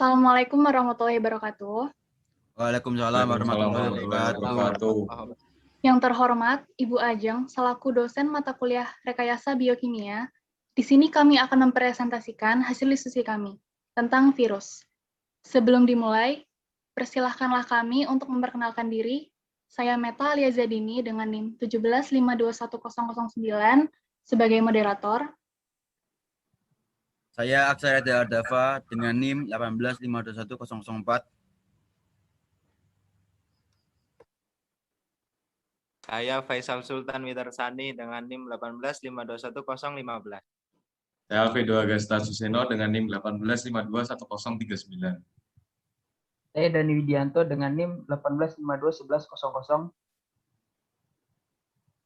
Assalamualaikum warahmatullahi wabarakatuh. Waalaikumsalam warahmatullahi wabarakatuh. Yang terhormat, Ibu Ajeng, selaku dosen mata kuliah Rekayasa Biokimia, di sini kami akan mempresentasikan hasil diskusi kami tentang virus. Sebelum dimulai, persilahkanlah kami untuk memperkenalkan diri. Saya Meta Aliazadini dengan NIM 175211009 sebagai moderator. Saya Aksara Ardava dengan NIM 1852104. Saya Faisal Sultan Witarsani dengan NIM 185211015. Saya Alfredo Agasta Suseno dengan NIM 185211039. Saya Dani Widianto dengan NIM 185211100.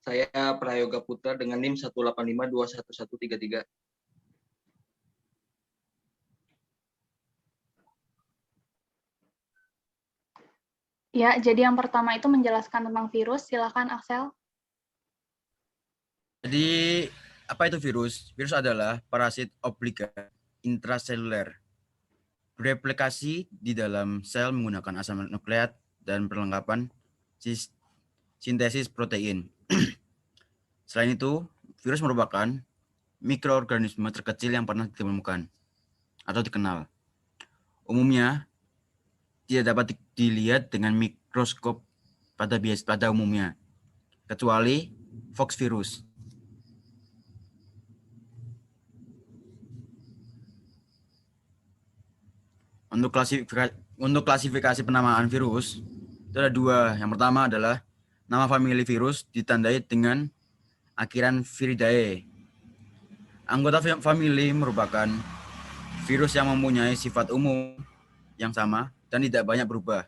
Saya Prayoga Putra dengan NIM 185211133. Ya, jadi yang pertama itu menjelaskan tentang virus. Silakan Axel. Jadi, apa itu virus? Virus adalah parasit obligat intraseluler. Bereplikasi di dalam sel menggunakan asam nukleat dan perlengkapan sintesis protein. Selain itu, virus merupakan mikroorganisme terkecil yang pernah ditemukan atau dikenal. Umumnya, tidak dapat dilihat dengan mikroskop pada umumnya, kecuali Fox virus. Untuk klasifikasi penamaan virus, itu ada dua. Yang pertama adalah nama famili virus ditandai dengan akhiran Viridae. Anggota famili merupakan virus yang mempunyai sifat umum yang sama dan tidak banyak berubah.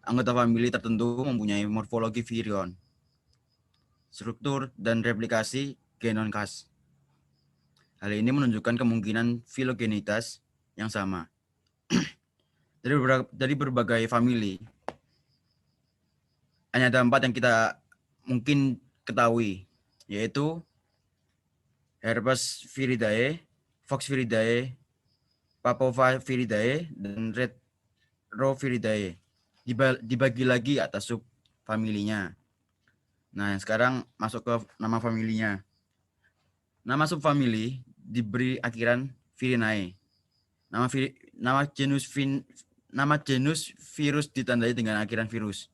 Anggota famili tertentu mempunyai morfologi virion, struktur dan replikasi genom khas. Hal ini menunjukkan kemungkinan filogenitas yang sama. Dari berbagai famili, hanya ada 4 yang kita mungkin ketahui, yaitu Herpes viridae, Fox viridae, Papoviridae, dan Retroviridae. Dibagi lagi atas subfamilinya. Nah, sekarang masuk ke nama familinya. Nama subfamili diberi akhiran Virinae. Nama genus virus ditandai dengan akhiran virus.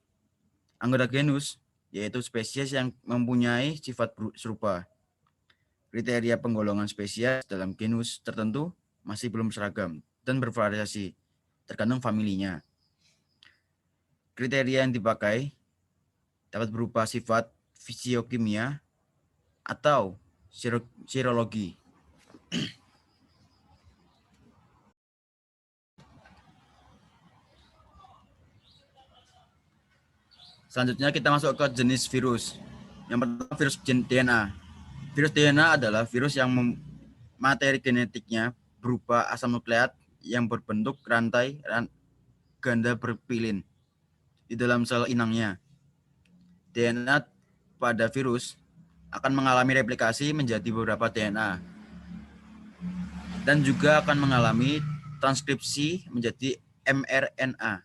Anggota genus yaitu spesies yang mempunyai sifat serupa. Kriteria penggolongan spesies dalam genus tertentu masih belum seragam dan bervariasi tergantung familinya. Kriteria yang dipakai dapat berupa sifat fisiokimia atau serologi. Selanjutnya kita masuk ke jenis virus. Yang pertama virus DNA. Virus DNA adalah virus yang materi genetiknya berupa asam nukleat yang berbentuk rantai ganda berpilin di dalam sel inangnya. DNA pada virus akan mengalami replikasi menjadi beberapa DNA dan juga akan mengalami transkripsi menjadi mRNA.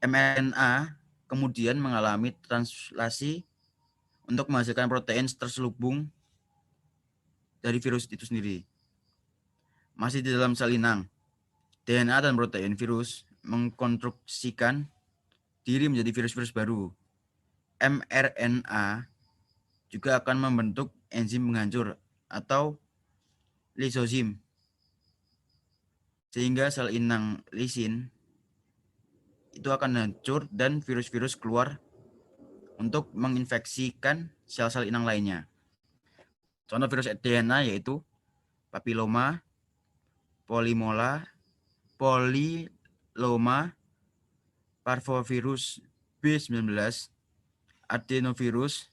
mRNA kemudian mengalami translasi untuk menghasilkan protein terselubung dari virus itu sendiri. Masih di dalam sel inang, DNA dan protein virus mengkonstruksikan diri menjadi virus-virus baru. mRNA juga akan membentuk enzim penghancur atau lisozim, sehingga sel inang lisin itu akan hancur dan virus-virus keluar untuk menginfeksikan sel-sel inang lainnya. Contoh virus DNA yaitu papiloma, polyloma, parvovirus B19, adenovirus,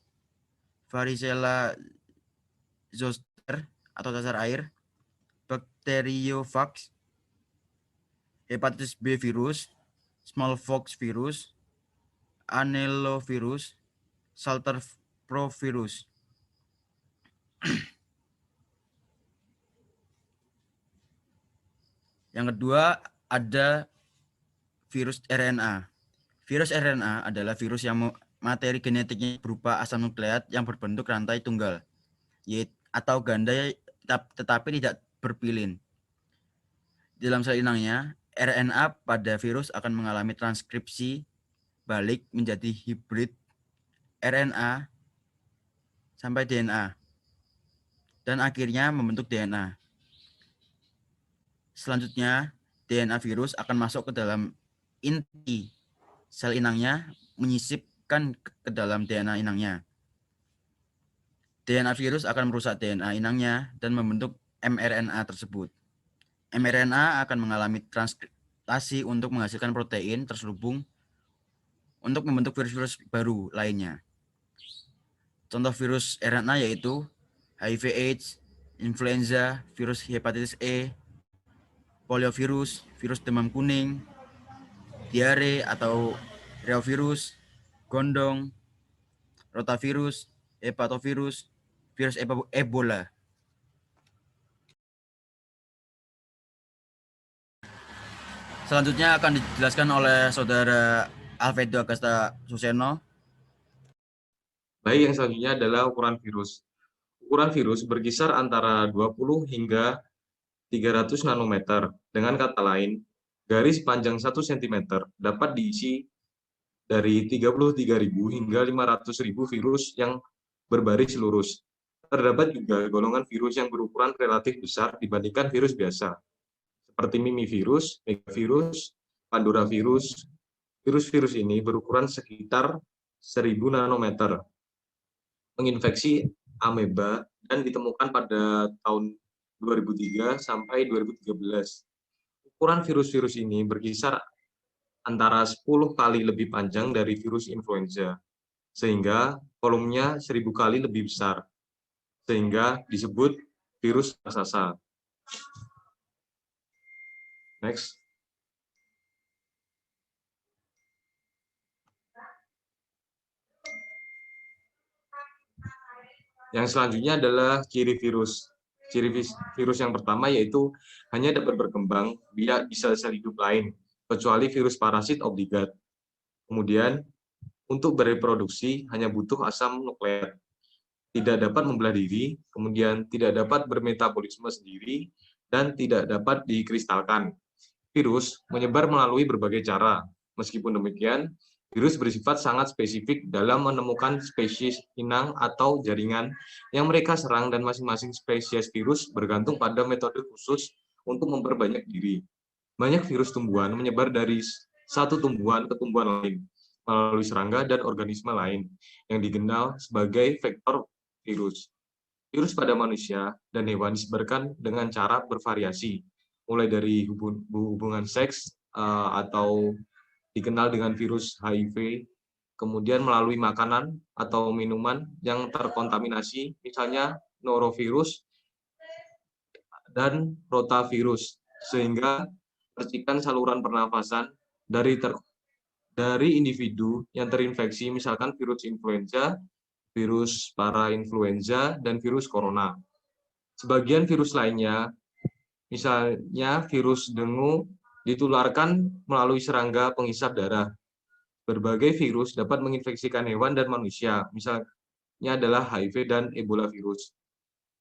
varicella zoster atau cacar air, bacteriophage, hepatitis B virus, smallpox virus, anelovirus, salterprovirus. Yang kedua ada virus RNA. Virus RNA adalah virus yang materi genetiknya berupa asam nukleat yang berbentuk rantai tunggal, atau ganda tetapi tidak berpilin. Di dalam sel inangnya, RNA pada virus akan mengalami transkripsi balik menjadi hibrid RNA sampai DNA, dan akhirnya membentuk DNA. Selanjutnya, DNA virus akan masuk ke dalam inti sel inangnya, menyisipkan ke dalam DNA inangnya. DNA virus akan merusak DNA inangnya dan membentuk mRNA tersebut. mRNA akan mengalami transkripsi untuk menghasilkan protein terselubung untuk membentuk virus-virus baru lainnya. Contoh virus RNA yaitu HIV/AIDS, influenza, virus hepatitis E, poliovirus, virus demam kuning, diare atau reovirus, gondong, rotavirus, hepatovirus, virus Ebola. Selanjutnya akan dijelaskan oleh Saudara Alfredo Agasta Suseno. Baik, yang selanjutnya adalah ukuran virus. Ukuran virus berkisar antara 20 hingga 300 nanometer. Dengan kata lain, garis panjang 1 cm dapat diisi dari 33.000 hingga 500.000 virus yang berbaris lurus. Terdapat juga golongan virus yang berukuran relatif besar dibandingkan virus biasa, seperti mimivirus, megavirus, panduravirus. Virus-virus ini berukuran sekitar 1000 nanometer, menginfeksi ameba dan ditemukan pada tahun 2003 sampai 2013. Ukuran virus-virus ini berkisar antara 10 kali lebih panjang dari virus influenza, sehingga volumenya 1000 kali lebih besar, sehingga disebut virus raksasa. Next. Yang selanjutnya adalah ciri virus. Ciri virus yang pertama yaitu hanya dapat berkembang di sel-sel hidup lain, kecuali virus parasit obligat. Kemudian, untuk bereproduksi hanya butuh asam nukleat, tidak dapat membelah diri, kemudian tidak dapat bermetabolisme sendiri, dan tidak dapat dikristalkan. Virus menyebar melalui berbagai cara. Meskipun demikian, virus bersifat sangat spesifik dalam menemukan spesies inang atau jaringan yang mereka serang, dan masing-masing spesies virus bergantung pada metode khusus untuk memperbanyak diri. Banyak virus tumbuhan menyebar dari satu tumbuhan ke tumbuhan lain melalui serangga dan organisme lain yang dikenal sebagai vektor virus. Virus pada manusia dan hewan disebarkan dengan cara bervariasi, mulai dari hubungan seks atau dikenal dengan virus HIV, kemudian melalui makanan atau minuman yang terkontaminasi, misalnya norovirus dan rotavirus, sehingga percikan saluran pernafasan dari individu yang terinfeksi, misalkan virus influenza, virus parainfluenza, dan virus corona. Sebagian virus lainnya, misalnya virus dengue, ditularkan melalui serangga penghisap darah. Berbagai virus dapat menginfeksikan hewan dan manusia, misalnya adalah HIV dan Ebola virus.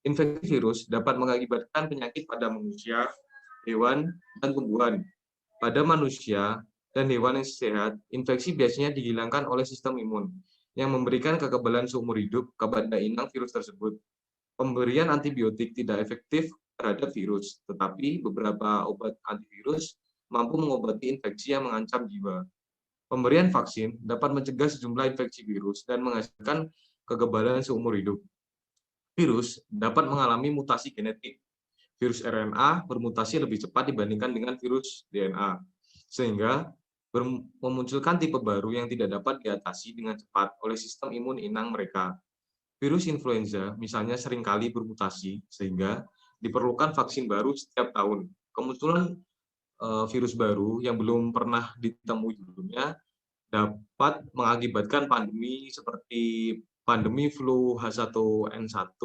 Infeksi virus dapat mengakibatkan penyakit pada manusia, hewan, dan tumbuhan. Pada manusia dan hewan yang sehat, infeksi biasanya dihilangkan oleh sistem imun, yang memberikan kekebalan seumur hidup kepada inang virus tersebut. Pemberian antibiotik tidak efektif terhadap virus, tetapi beberapa obat antivirus mampu mengobati infeksi yang mengancam jiwa. Pemberian vaksin dapat mencegah sejumlah infeksi virus dan menghasilkan kekebalan seumur hidup. Virus dapat mengalami mutasi genetik. Virus RNA bermutasi lebih cepat dibandingkan dengan virus DNA, sehingga memunculkan tipe baru yang tidak dapat diatasi dengan cepat oleh sistem imun inang mereka. Virus influenza misalnya seringkali bermutasi, sehingga diperlukan vaksin baru setiap tahun. Kemunculan virus baru yang belum pernah ditemui sebelumnya dapat mengakibatkan pandemi seperti pandemi flu H1N1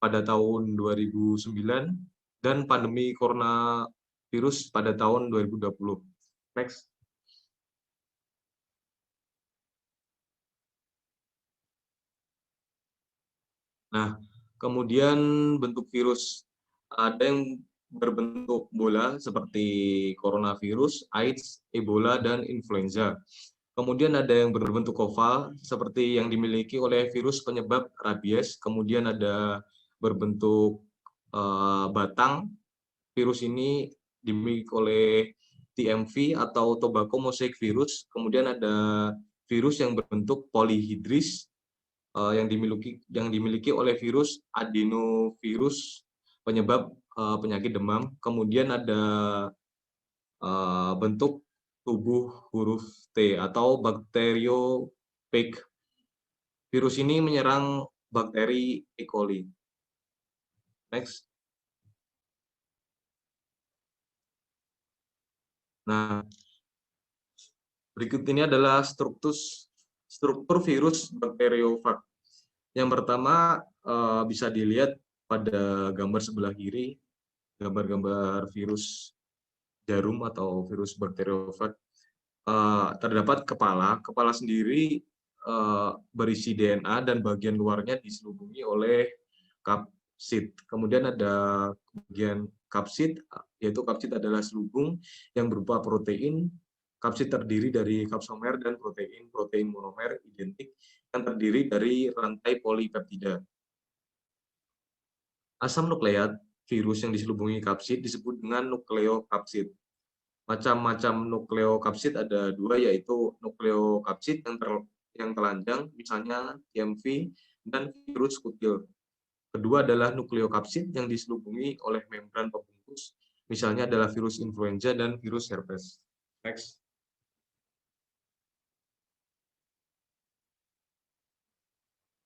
pada tahun 2009 dan pandemi virus pada tahun 2020. Next. Nah, kemudian bentuk virus. Ada yang berbentuk bola seperti coronavirus, AIDS, Ebola, dan influenza. Kemudian ada yang berbentuk oval seperti yang dimiliki oleh virus penyebab rabies. Kemudian ada berbentuk batang. Virus ini dimiliki oleh TMV atau tobacco mosaic virus. Kemudian ada virus yang berbentuk polyhedris yang dimiliki oleh virus adenovirus penyebab penyakit demam. Kemudian ada bentuk tubuh huruf T atau bakteriophage. Virus ini menyerang bakteri E. coli. Next. Nah, berikut ini adalah struktur virus bakteriofag. Yang pertama bisa dilihat pada gambar sebelah kiri, gambar-gambar virus jarum atau virus bakteriofag. Terdapat kepala. Kepala sendiri berisi DNA dan bagian luarnya diselubungi oleh kapsid. Kemudian ada bagian kapsid, yaitu kapsid adalah selubung yang berupa protein. Kapsid terdiri dari kapsomer dan protein monomer identik yang terdiri dari rantai polipeptida. Asam nukleat virus yang diselubungi kapsid disebut dengan nukleokapsid. Macam-macam nukleokapsid ada dua, yaitu nukleokapsid yang telanjang, misalnya TMV, dan virus kutil. Kedua adalah nukleokapsid yang diselubungi oleh membran pembungkus, misalnya adalah virus influenza dan virus herpes. Next.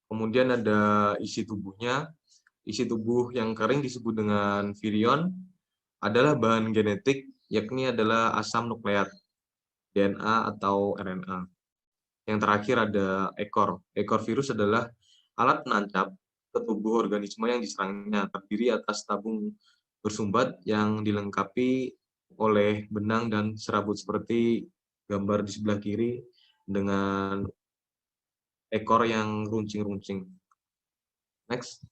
Kemudian ada isi tubuhnya. Isi tubuh yang kering disebut dengan virion, adalah bahan genetik, yakni adalah asam nukleat, DNA atau RNA. Yang terakhir ada ekor. Ekor virus adalah alat penancap ke tubuh organisme yang diserangnya, terdiri atas tabung bersumbat yang dilengkapi oleh benang dan serabut seperti gambar di sebelah kiri dengan ekor yang runcing-runcing. Next.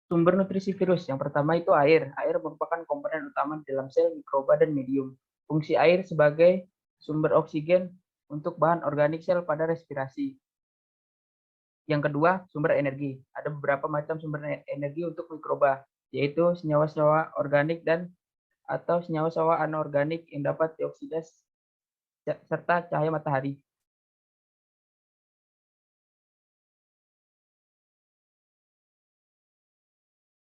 Sumber nutrisi virus. Yang pertama itu air. Air merupakan komponen utama dalam sel, mikroba, dan medium. Fungsi air sebagai sumber oksigen untuk bahan organik sel pada respirasi. Yang kedua, sumber energi. Ada beberapa macam sumber energi untuk mikroba, yaitu senyawa-senyawa organik dan atau senyawa-senyawa anorganik yang dapat dioksida serta cahaya matahari.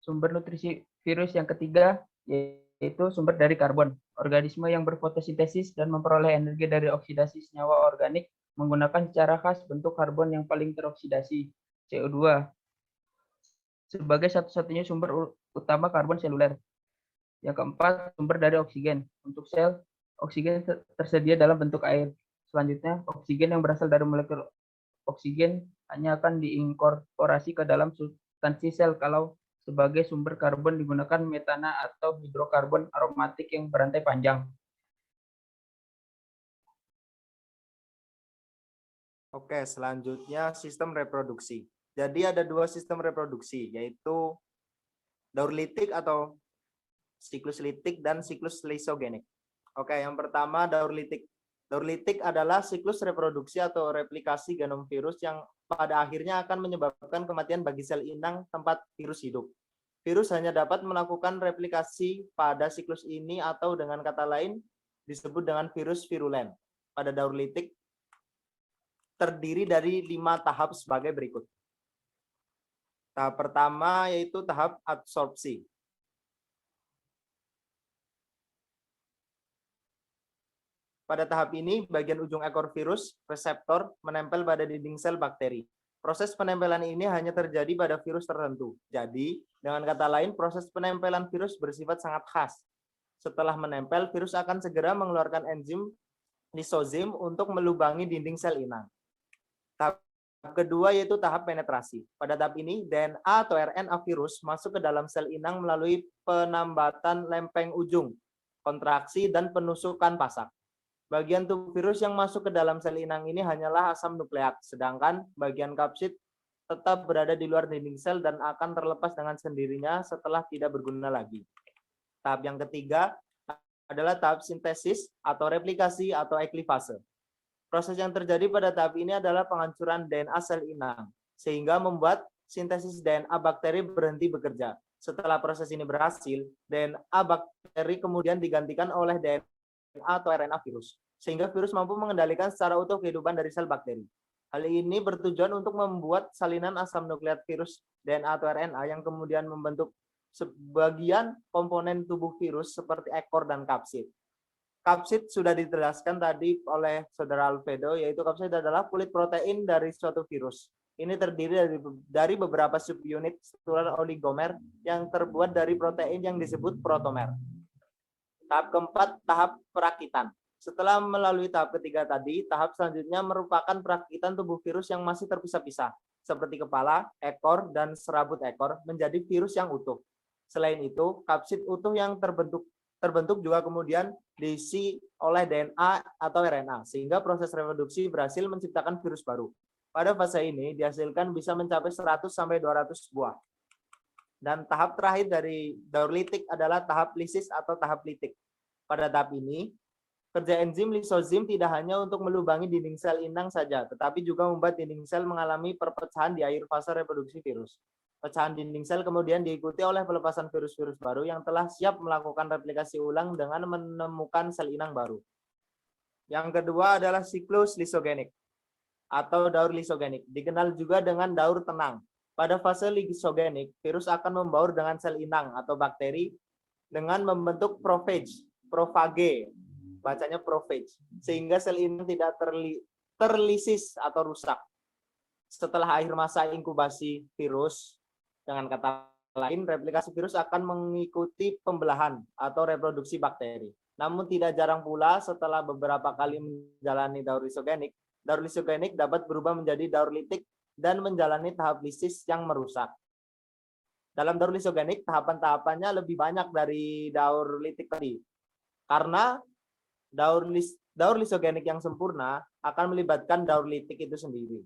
Sumber nutrisi virus yang ketiga yaitu sumber dari karbon. Organisme yang berfotosintesis dan memperoleh energi dari oksidasi senyawa organik menggunakan secara khas bentuk karbon yang paling teroksidasi, CO2, sebagai satu-satunya sumber utama karbon seluler. Yang keempat, sumber dari oksigen. Untuk sel, oksigen tersedia dalam bentuk air. Selanjutnya, oksigen yang berasal dari molekul oksigen hanya akan diinkorporasi ke dalam substansi sel kalau sebagai sumber karbon digunakan metana atau hidrokarbon aromatik yang berantai panjang. Oke, selanjutnya sistem reproduksi. Jadi ada dua sistem reproduksi, yaitu daur litik atau siklus litik dan siklus lysogenik. Oke, yang pertama daur litik. Daur litik adalah siklus reproduksi atau replikasi genom virus yang pada akhirnya akan menyebabkan kematian bagi sel inang tempat virus hidup. Virus hanya dapat melakukan replikasi pada siklus ini atau dengan kata lain disebut dengan virus virulen. Pada daur litik terdiri dari 5 tahap sebagai berikut. Tahap pertama yaitu tahap adsorpsi. Pada tahap ini, bagian ujung ekor virus, reseptor, menempel pada dinding sel bakteri. Proses penempelan ini hanya terjadi pada virus tertentu. Jadi, dengan kata lain, proses penempelan virus bersifat sangat khas. Setelah menempel, virus akan segera mengeluarkan enzim lisozim untuk melubangi dinding sel inang. Tahap kedua yaitu tahap penetrasi. Pada tahap ini, DNA atau RNA virus masuk ke dalam sel inang melalui penambatan lempeng ujung, kontraksi, dan penusukan pasak. Bagian tubuh virus yang masuk ke dalam sel inang ini hanyalah asam nukleat, sedangkan bagian kapsid tetap berada di luar dinding sel dan akan terlepas dengan sendirinya setelah tidak berguna lagi. Tahap yang ketiga adalah tahap sintesis atau replikasi atau eklifase. Proses yang terjadi pada tahap ini adalah penghancuran DNA sel inang, sehingga membuat sintesis DNA bakteri berhenti bekerja. Setelah proses ini berhasil, DNA bakteri kemudian digantikan oleh DNA atau RNA virus, sehingga virus mampu mengendalikan secara utuh kehidupan dari sel bakteri. Hal ini bertujuan untuk membuat salinan asam nukleat virus DNA atau RNA yang kemudian membentuk sebagian komponen tubuh virus seperti ekor dan kapsid. Kapsid sudah dijelaskan tadi oleh Saudara Alfredo, yaitu kapsid adalah kulit protein dari suatu virus. Ini terdiri dari beberapa subunit struktural oligomer yang terbuat dari protein yang disebut protomer. Tahap keempat, tahap perakitan. Setelah melalui tahap ketiga tadi, tahap selanjutnya merupakan perakitan tubuh virus yang masih terpisah-pisah, seperti kepala, ekor, dan serabut ekor menjadi virus yang utuh. Selain itu, kapsid utuh yang terbentuk juga kemudian diisi oleh DNA atau RNA, sehingga proses reproduksi berhasil menciptakan virus baru. Pada fase ini, dihasilkan bisa mencapai 100-200 buah. Dan tahap terakhir dari daur litik adalah tahap lisis atau tahap litik. Pada tahap ini, kerja enzim lisozim tidak hanya untuk melubangi dinding sel inang saja, tetapi juga membuat dinding sel mengalami perpecahan di akhir fase reproduksi virus. Pecahan dinding sel kemudian diikuti oleh pelepasan virus-virus baru yang telah siap melakukan replikasi ulang dengan menemukan sel inang baru. Yang kedua adalah siklus lisogenik atau daur lisogenik, dikenal juga dengan daur tenang. Pada fase lisogenik, virus akan membaur dengan sel inang atau bakteri dengan membentuk profage, bacanya profage, sehingga sel inang tidak terlisis atau rusak. Setelah akhir masa inkubasi virus, dengan kata lain, replikasi virus akan mengikuti pembelahan atau reproduksi bakteri. Namun tidak jarang pula setelah beberapa kali menjalani daur lisogenik dapat berubah menjadi daur litik dan menjalani tahap lisis yang merusak. Dalam daur lisogenik, tahapan-tahapannya lebih banyak dari daur litik tadi. Karena daur lisogenik yang sempurna akan melibatkan daur litik itu sendiri.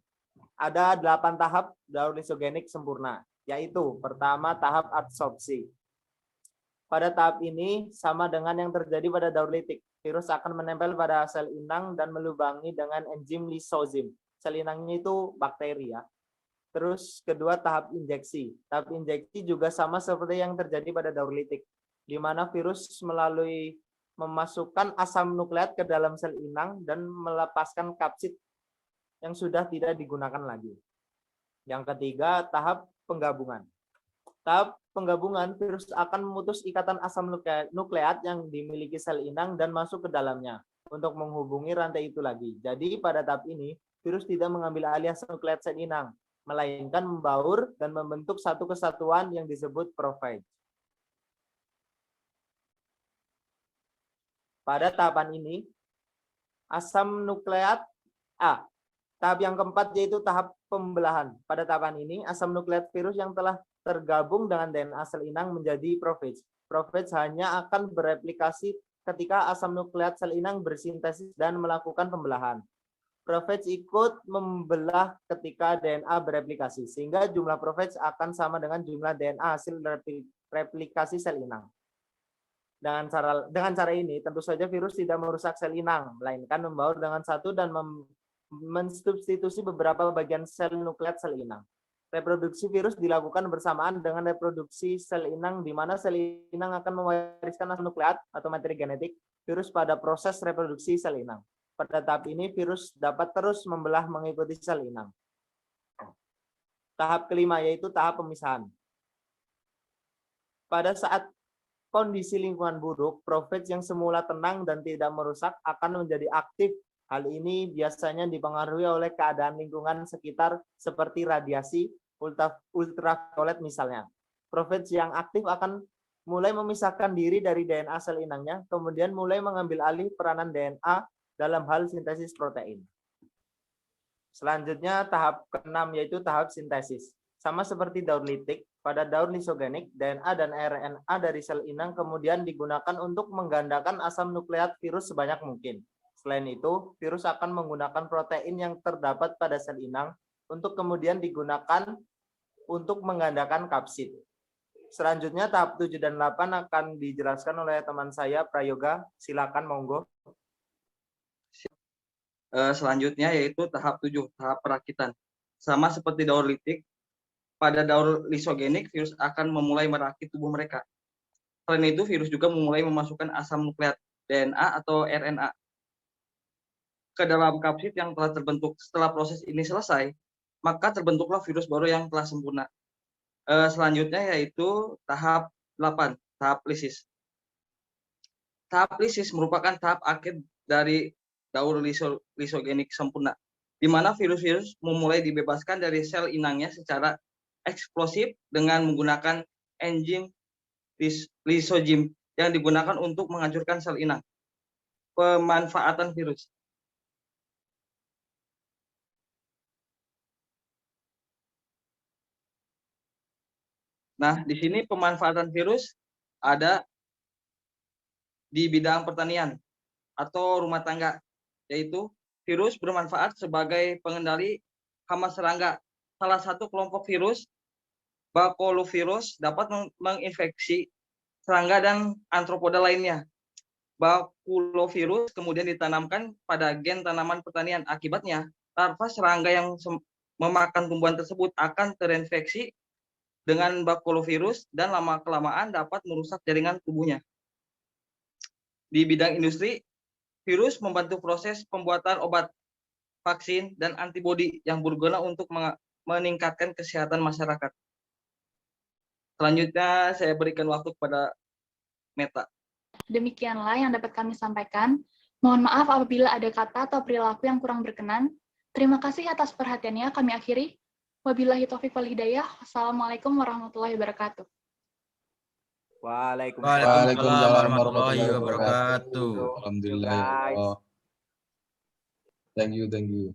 Ada 8 tahap daur lisogenik sempurna, yaitu pertama tahap adsorpsi. Pada tahap ini sama dengan yang terjadi pada daur litik. Virus akan menempel pada sel inang dan melubangi dengan enzim lisozim. Sel inangnya itu bakteri ya. Terus kedua tahap injeksi. Tahap injeksi juga sama seperti yang terjadi pada daur litik, di mana virus melalui memasukkan asam nukleat ke dalam sel inang dan melepaskan kapsid yang sudah tidak digunakan lagi. Yang ketiga, tahap penggabungan. Tahap penggabungan, virus akan memutus ikatan asam nukleat yang dimiliki sel inang dan masuk ke dalamnya untuk menghubungi rantai itu lagi. Jadi pada tahap ini, virus tidak mengambil alih asam nukleat sel inang, melainkan membaur dan membentuk satu kesatuan yang disebut profage. Pada tahapan ini, asam nukleat tahap yang keempat yaitu tahap pembelahan. Pada tahapan ini, asam nukleat virus yang telah tergabung dengan DNA sel inang menjadi profage. Profage hanya akan bereplikasi ketika asam nukleat sel inang bersintesis dan melakukan pembelahan. Profage ikut membelah ketika DNA bereplikasi, sehingga jumlah profage akan sama dengan jumlah DNA hasil replikasi sel inang. Dengan cara ini, tentu saja virus tidak merusak sel inang, melainkan membaur dengan satu dan mensubstitusi beberapa bagian sel nukleat sel inang. Reproduksi virus dilakukan bersamaan dengan reproduksi sel inang, di mana sel inang akan mewariskan asam nukleat atau materi genetik virus pada proses reproduksi sel inang. Pada tahap ini, virus dapat terus membelah mengikuti sel inang. Tahap kelima yaitu tahap pemisahan. Pada saat kondisi lingkungan buruk, profage yang semula tenang dan tidak merusak akan menjadi aktif. Hal ini biasanya dipengaruhi oleh keadaan lingkungan sekitar seperti radiasi, ultraviolet misalnya. Profage yang aktif akan mulai memisahkan diri dari DNA sel inangnya, kemudian mulai mengambil alih peranan DNA dalam hal sintesis protein. Selanjutnya tahap ke-6 yaitu tahap sintesis. Sama seperti daur litik, pada daur lisogenik, DNA dan RNA dari sel inang kemudian digunakan untuk menggandakan asam nukleat virus sebanyak mungkin. Selain itu, virus akan menggunakan protein yang terdapat pada sel inang untuk kemudian digunakan untuk menggandakan kapsid. Selanjutnya tahap 7 dan 8 akan dijelaskan oleh teman saya Prayoga. Silakan monggo. Selanjutnya yaitu tahap 7, tahap perakitan. Sama seperti daur litik, pada daur lisogenik virus akan memulai merakit tubuh mereka. Selain itu, virus juga memulai memasukkan asam nukleat DNA atau RNA ke dalam kapsid yang telah terbentuk. Setelah proses ini selesai, maka terbentuklah virus baru yang telah sempurna. Selanjutnya yaitu tahap 8, tahap lisis. Tahap lisis merupakan tahap akhir dari daur lisogenik sempurna, di mana virus-virus memulai dibebaskan dari sel inangnya secara eksplosif dengan menggunakan enzim lisogim yang digunakan untuk menghancurkan sel inang. Pemanfaatan virus. Nah, di sini pemanfaatan virus ada di bidang pertanian atau rumah tangga, yaitu virus bermanfaat sebagai pengendali hama serangga. Salah satu kelompok virus, bakulovirus, dapat menginfeksi serangga dan arthropoda lainnya. Bakulovirus kemudian ditanamkan pada gen tanaman pertanian. Akibatnya, larva serangga yang memakan tumbuhan tersebut akan terinfeksi dengan bakulovirus dan lama-kelamaan dapat merusak jaringan tubuhnya. Di bidang industri, virus membantu proses pembuatan obat, vaksin, dan antibodi yang berguna untuk meningkatkan kesehatan masyarakat. Selanjutnya saya berikan waktu kepada Meta. Demikianlah yang dapat kami sampaikan. Mohon maaf apabila ada kata atau perilaku yang kurang berkenan. Terima kasih atas perhatiannya. Kami akhiri. Wabillahi taufiq wal hidayah. Wassalamualaikum warahmatullahi wabarakatuh. Waalaikumsalam warahmatullahi wabarakatuh. Alhamdulillah ya Allah. Thank you.